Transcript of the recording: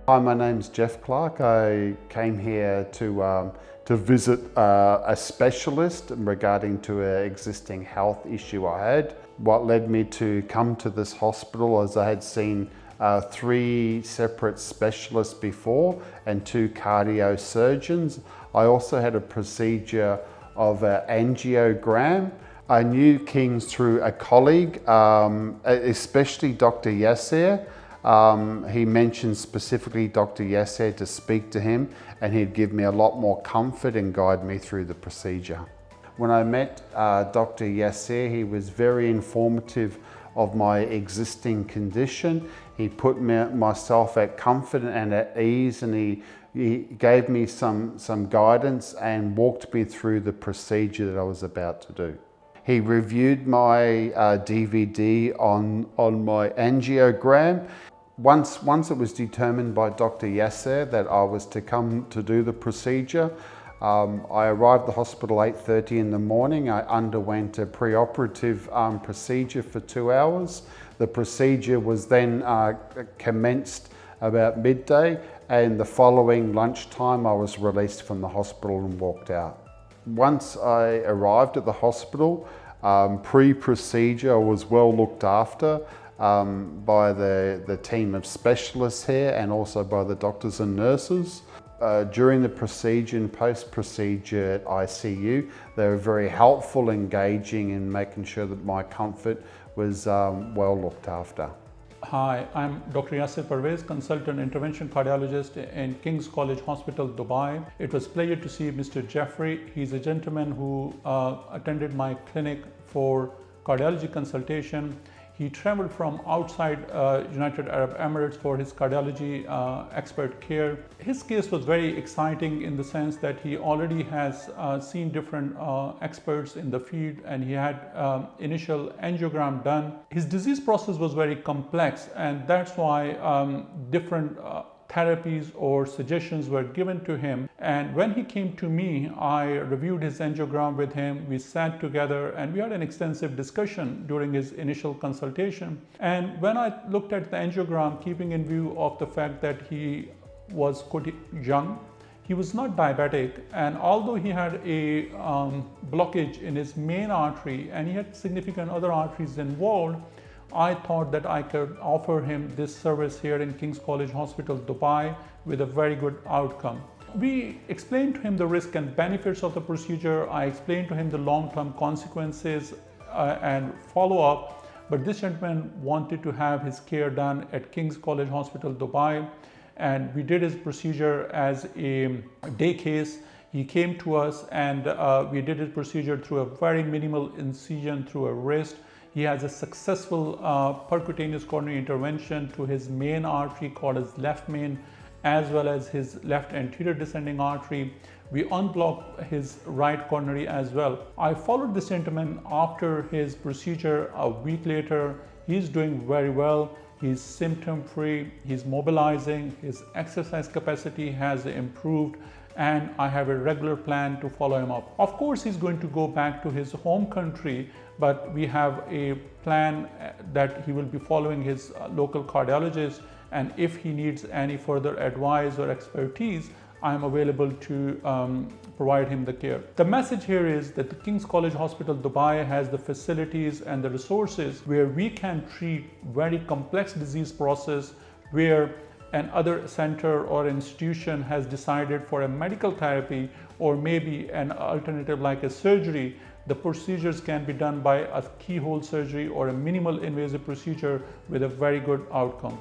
Hi, my name's Jeff Clark. I came here to visit a specialist regarding to an existing health issue I had. What led me to come to this hospital is I had seen 3 separate specialists before and 2 cardio surgeons. I also had a procedure of an angiogram. I knew King's through a colleague, especially Dr. Yasser. He mentioned specifically Dr. Yasser to speak to him, and he'd give me a lot more comfort and guide me through the procedure. When I met Dr. Yasser, he was very informative of my existing condition. He put myself at comfort and at ease, and he gave me some guidance and walked me through the procedure that I was about to do. He reviewed my DVD on my angiogram. Once it was determined by Dr. Yasser that I was to come to do the procedure, I arrived at the hospital 8:30 in the morning. I underwent a preoperative procedure for 2 hours. The procedure was then commenced about midday, and the following lunchtime I was released from the hospital and walked out. Once I arrived at the hospital, pre-procedure I was well looked after by the team of specialists here and also by the doctors and nurses. During the procedure and post-procedure at ICU, they were very helpful, engaging in making sure that my comfort was well looked after. Hi, I'm Dr. Yasser Parvez, consultant intervention cardiologist in King's College Hospital, Dubai. It was a pleasure to see Mr. Jeffrey. He's a gentleman who attended my clinic for cardiology consultation. He traveled from outside United Arab Emirates for his cardiology expert care. His case was very exciting in the sense that he already has seen different experts in the field, and he had initial angiogram done. His disease process was very complex, and that's why different therapies or suggestions were given to him. And when he came to me, I reviewed his angiogram with him. We sat together and we had an extensive discussion during his initial consultation. And when I looked at the angiogram, keeping in view of the fact that he was quite young, he was not diabetic, and although he had a blockage in his main artery and he had significant other arteries involved, I thought that I could offer him this service here in King's College Hospital, Dubai, with a very good outcome. We explained to him the risk and benefits of the procedure. I explained to him the long-term consequences and follow-up, but this gentleman wanted to have his care done at King's College Hospital, Dubai, and we did his procedure as a day case. He came to us and we did his procedure through a very minimal incision through a wrist. He has a successful percutaneous coronary intervention to his main artery called as left main, as well as his left anterior descending artery. We unblocked his right coronary as well. I followed this gentleman after his procedure a week later. He's doing very well. He's symptom free, he's mobilizing, his exercise capacity has improved, and I have a regular plan to follow him up. Of course, he's going to go back to his home country, but we have a plan that he will be following his local cardiologist, and if he needs any further advice or expertise, I am available to provide him the care. The message here is that the King's College Hospital Dubai has the facilities and the resources where we can treat very complex disease process where another center or institution has decided for a medical therapy or maybe an alternative like a surgery. The procedures can be done by a keyhole surgery or a minimal invasive procedure with a very good outcome.